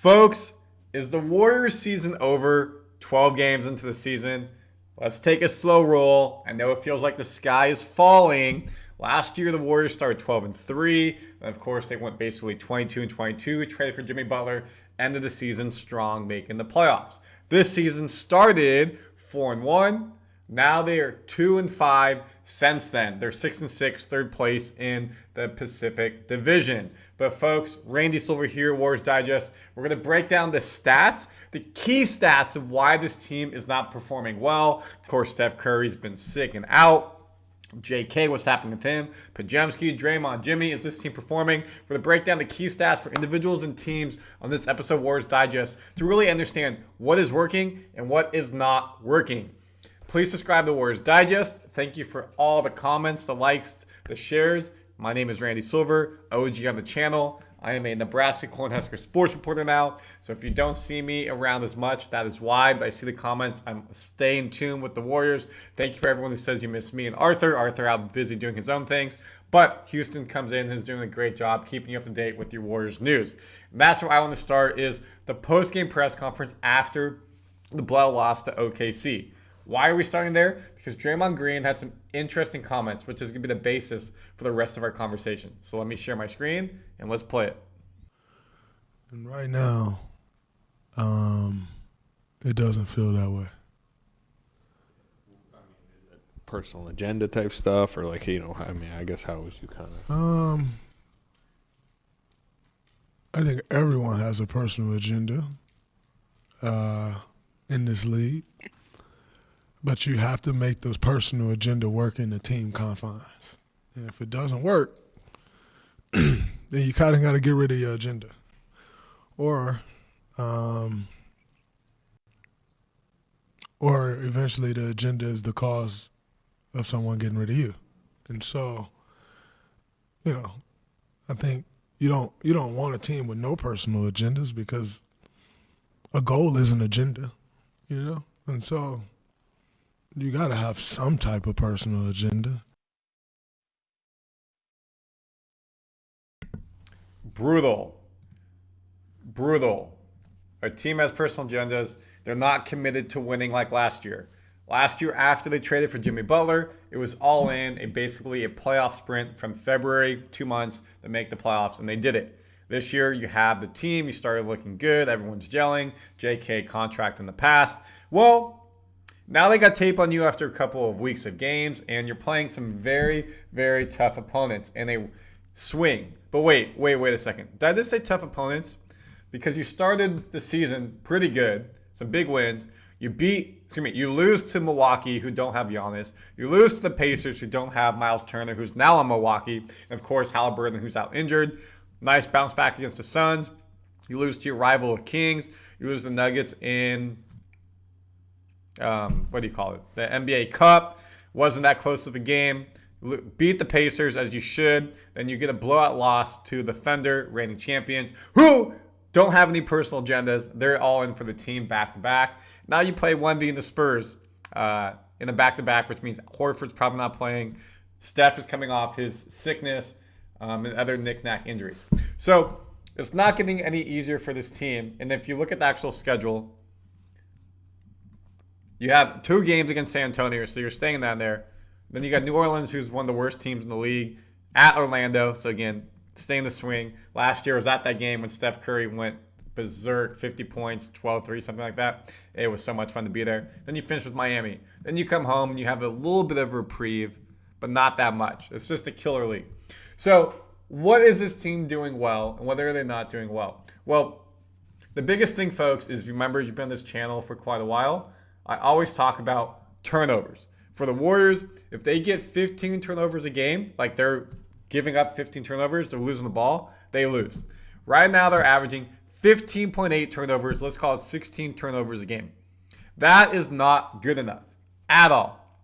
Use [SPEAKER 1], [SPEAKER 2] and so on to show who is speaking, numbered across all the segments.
[SPEAKER 1] Folks, is the Warriors season over? 12 games into the season. Let's take a slow roll. I know it feels like the sky is falling. Last year, the Warriors started 12-3. And of course, they went basically 22-22, traded for Jimmy Butler, ended the season strong, making the playoffs. This season started 4-1. Now they are 2-5 since then. They're 6-6, third place in the Pacific Division. But folks, Randy Silver here, Warriors Digest. We're going to break down the stats, the key stats of why this team is not performing well. Of course, Steph Curry's been sick and out. JK, what's happening with him? Podziemski, Draymond, Jimmy, is this team performing? We're going to break down the key stats for individuals and teams on this episode of Warriors Digest to really understand what is working and what is not working. Please subscribe to Warriors Digest. Thank you for all the comments, the likes, the shares. My name is Randy Silver, OG on the channel. I am a Nebraska Cornhusker sports reporter now. So if you don't see me around as much, that is why. But I see the comments. I'm staying tuned with the Warriors. Thank you for everyone who says you miss me and Arthur. Arthur out busy doing his own things. But Houston comes in and is doing a great job keeping you up to date with your Warriors news. And that's where I want to start is the post-game press conference after the blowout loss to OKC. Why are we starting there? Because Draymond Green had some interesting comments, which is going to be the basis for the rest of our conversation. So let me share my screen, and let's play it.
[SPEAKER 2] And right now, it doesn't feel that way.
[SPEAKER 3] Personal agenda type stuff, or like, I guess how was you kind of?
[SPEAKER 2] I think everyone has a personal agenda in this league. But you have to make those personal agenda work in the team confines. And if it doesn't work, then you kind of got to get rid of your agenda. Or eventually the agenda is the cause of someone getting rid of you. And so, I think you don't want a team with no personal agendas because a goal is an agenda, And so you got to have some type of personal agenda.
[SPEAKER 1] Brutal. A team has personal agendas. They're not committed to winning like last year. Last year, after they traded for Jimmy Butler, it was all in, basically a playoff sprint from February, 2 months to make the playoffs, and they did it. This year, you have the team. You started looking good. Everyone's gelling. JK contract in the past. Well, now they got tape on you after a couple of weeks of games, and you're playing some very, very tough opponents in a swing. But wait a second. Did I just say tough opponents? Because you started the season pretty good, some big wins. You lose to Milwaukee, who don't have Giannis. You lose to the Pacers, who don't have Miles Turner, who's now on Milwaukee. And of course, Halliburton, who's out injured. Nice bounce back against the Suns. You lose to your rival Kings. You lose the Nuggets in the NBA Cup. Wasn't that close of a game. Beat the Pacers as you should. Then you get a blowout loss to the Thunder, reigning champions, who don't have any personal agendas. They're all in for the team back-to-back. Now you play 1B in the Spurs in a back-to-back, which means Horford's probably not playing. Steph is coming off his sickness and other knick-knack injuries. So it's not getting any easier for this team. And if you look at the actual schedule, you have 2 games against San Antonio, so you're staying down there. Then you got New Orleans, who's one of the worst teams in the league, at Orlando. So again, stay in the swing. Last year was at that game when Steph Curry went berserk, 50 points, 12-3, something like that. It was so much fun to be there. Then you finish with Miami. Then you come home and you have a little bit of reprieve, but not that much. It's just a killer league. So what is this team doing well, and what are they not doing well? Well, the biggest thing, folks, is remember you've been on this channel for quite a while. I always talk about turnovers. For the Warriors, if they get 15 turnovers a game, like they're giving up 15 turnovers, they're losing the ball, they lose. Right now, they're averaging 15.8 turnovers. Let's call it 16 turnovers a game. That is not good enough at all.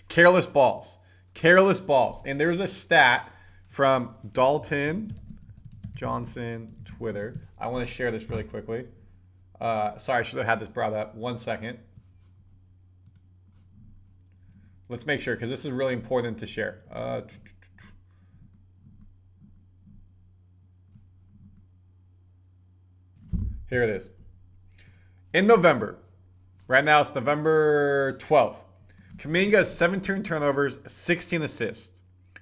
[SPEAKER 1] Careless balls. And there's a stat from Dalton Johnson Twitter. I want to share this really quickly. Sorry, I should have had this brought up. 1 second. Let's make sure, because this is really important to share. Here it is. In November, right now it's November 12th, Kuminga has 17 turnovers, 16 assists.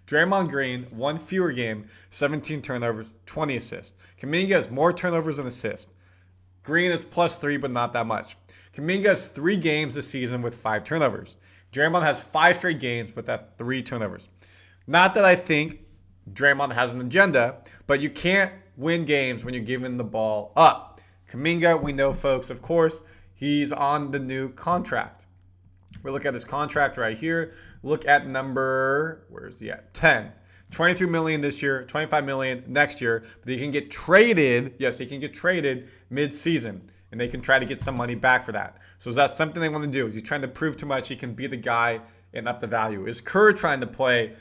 [SPEAKER 1] Draymond Green, one fewer game, 17 turnovers, 20 assists. Kuminga has more turnovers than assists. Green is +3, but not that much. Kuminga has 3 games this season with 5 turnovers. Draymond has 5 straight games with that 3 turnovers. Not that I think Draymond has an agenda, but you can't win games when you're giving the ball up. Kuminga, we know, folks, of course, he's on the new contract. We look at his contract right here. Look at number, where is he at? 10. $23 million this year, $25 million next year. But he can get traded. Yes, he can get traded mid-season, and they can try to get some money back for that. So is that something they want to do? Is he trying to prove too much he can be the guy and up the value? Is Kerr trying to play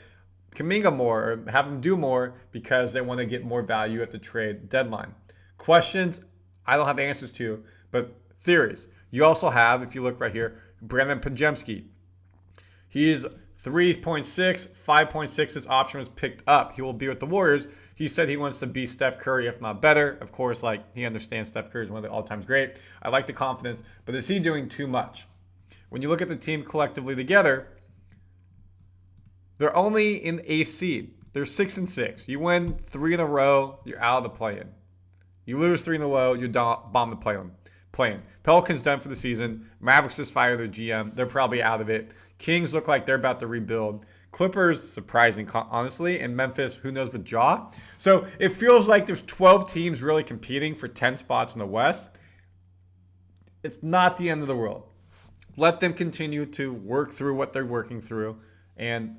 [SPEAKER 1] Kuminga more or have him do more because they want to get more value at the trade deadline? Questions I don't have answers to, but theories. You also have, if you look right here, Brandin Podziemski. He's 3.6, 5.6. His option was picked up. He will be with the Warriors. He said he wants to be Steph Curry, if not better. Of course, he understands Steph Curry is one of the all-time great. I like the confidence, but is he doing too much? When you look at the team collectively together, they're only in a seed. They're 6-6. You win 3 in a row, you're out of the play-in. You lose 3 in a row, you bomb the play-in. Pelicans done for the season. Mavericks just fired their GM. They're probably out of it. Kings look like they're about to rebuild. Clippers, surprising, honestly. And Memphis, who knows with Ja. So it feels like there's 12 teams really competing for 10 spots in the West. It's not the end of the world. Let them continue to work through what they're working through, and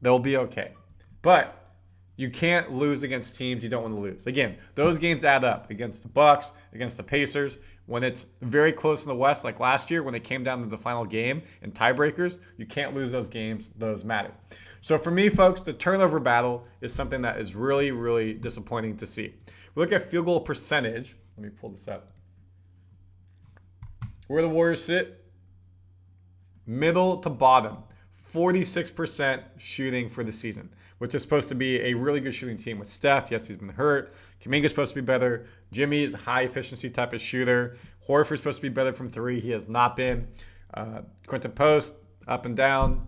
[SPEAKER 1] they'll be okay. But you can't lose against teams you don't want to lose. Again, those games add up against the Bucks, against the Pacers. When it's very close in the West, like last year when they came down to the final game in tiebreakers, you can't lose those games. Those matter. So for me, folks, the turnover battle is something that is really, really disappointing to see. We look at field goal percentage. Let me pull this up. Where the Warriors sit, middle to bottom, 46% shooting for the season, which is supposed to be a really good shooting team with Steph. Yes, he's been hurt. Kuminga's supposed to be better. Jimmy is a high-efficiency type of shooter. Horford's supposed to be better from 3. He has not been. Quinten Post, up and down.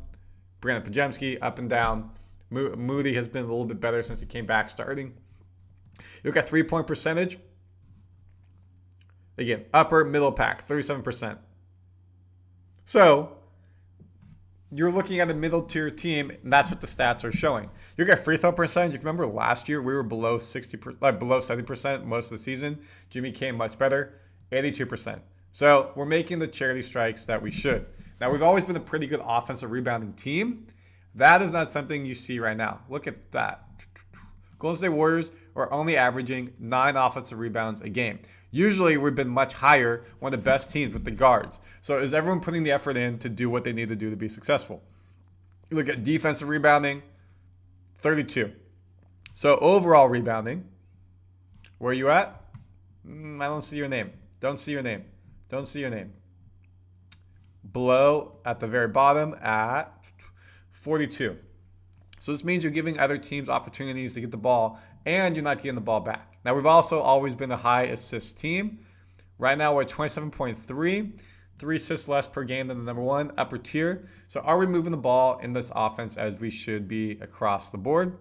[SPEAKER 1] Brandin Podziemski, up and down. Moody has been a little bit better since he came back starting. You look at three-point percentage. Again, upper, middle pack, 37%. So you're looking at a middle-tier team, and that's what the stats are showing. You look at free throw percentage. If you remember last year, we were below 70% most of the season. Jimmy came much better, 82%. So we're making the charity strikes that we should. Now, we've always been a pretty good offensive rebounding team. That is not something you see right now. Look at that. Golden State Warriors are only averaging 9 offensive rebounds a game. Usually, we've been much higher, one of the best teams with the guards. So is everyone putting the effort in to do what they need to do to be successful? You look at defensive rebounding, 32. So overall rebounding, where are you at? I don't see your name. Don't see your name. Don't see your name. Below at the very bottom at 42. So this means you're giving other teams opportunities to get the ball, and you're not getting the ball back. Now, we've also always been a high assist team. Right now, we're at 27.3. 3 assists less per game than the number 1 upper tier. So are we moving the ball in this offense as we should be across the board?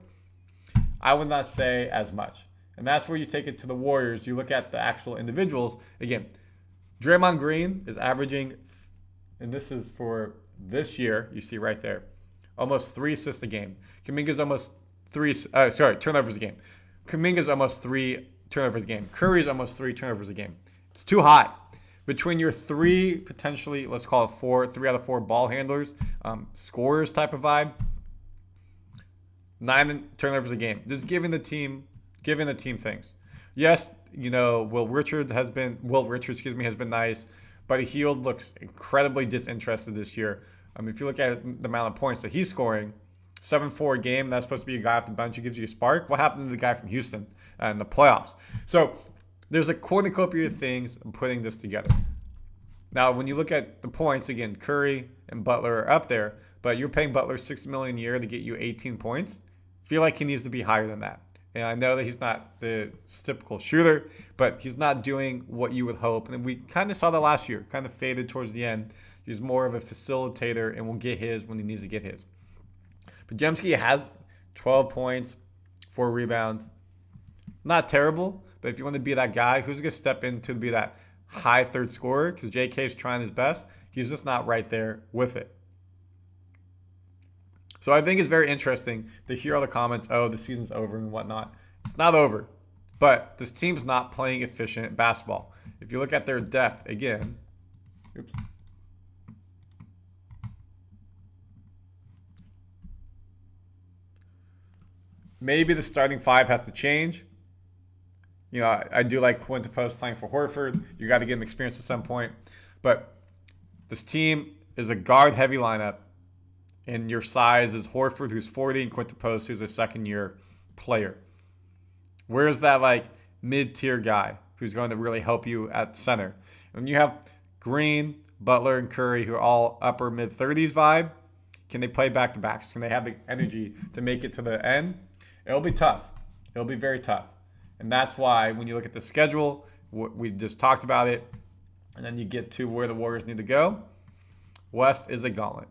[SPEAKER 1] I would not say as much. And that's where you take it to the Warriors. You look at the actual individuals. Again, Draymond Green is averaging, and this is for this year, you see right there, almost 3 assists a game. Kuminga's almost turnovers a game. Kuminga's almost 3 turnovers a game. Curry's almost 3 turnovers a game. It's too high. Between your 3, potentially, let's call it 4, 3 out of 4 ball handlers, scorers type of vibe, 9 turnovers a game. Just giving the team things. Yes, Will Richards has been nice, but Hield looks incredibly disinterested this year. If you look at the amount of points that he's scoring, 7-4 a game, that's supposed to be a guy off the bench who gives you a spark. What happened to the guy from Houston in the playoffs? So there's a cornucopia of things in putting this together. Now, when you look at the points, again, Curry and Butler are up there, but you're paying Butler $60 million a year to get you 18 points. I feel like he needs to be higher than that. And I know that he's not the typical shooter, but he's not doing what you would hope. And we kind of saw that last year, kind of faded towards the end. He's more of a facilitator and will get his when he needs to get his. Podziemski has 12 points, 4 rebounds. Not terrible, but if you want to be that guy, who's going to step in to be that high third scorer? Because JK is trying his best. He's just not right there with it. So I think it's very interesting to hear all the comments, oh, the season's over and whatnot. It's not over. But this team's not playing efficient basketball. If you look at their depth, again, maybe the starting 5 has to change. You know, I do like Quinten Post playing for Horford. You got to give him experience at some point. But this team is a guard-heavy lineup. And your size is Horford, who's 40, and Quinten Post, who's a second-year player. Where's that, like, mid-tier guy who's going to really help you at center? And you have Green, Butler, and Curry, who are all upper mid-30s vibe. Can they play back-to-backs? Can they have the energy to make it to the end? It'll be tough. It'll be very tough. And that's why when you look at the schedule, we just talked about it, and then you get to where the Warriors need to go, West is a gauntlet.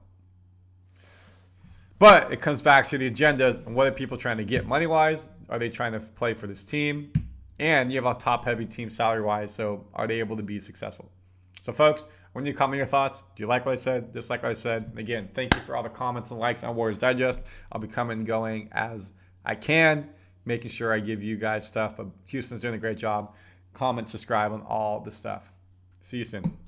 [SPEAKER 1] But it comes back to the agendas and what are people trying to get money-wise? Are they trying to play for this team? And you have a top-heavy team salary-wise, so are they able to be successful? So, folks, when you comment your thoughts, do you like what I said, dislike what I said? And again, thank you for all the comments and likes on Warriors Digest. I'll be coming and going as I can, making sure I give you guys stuff. But Houston's doing a great job. Comment, subscribe on all the stuff. See you soon.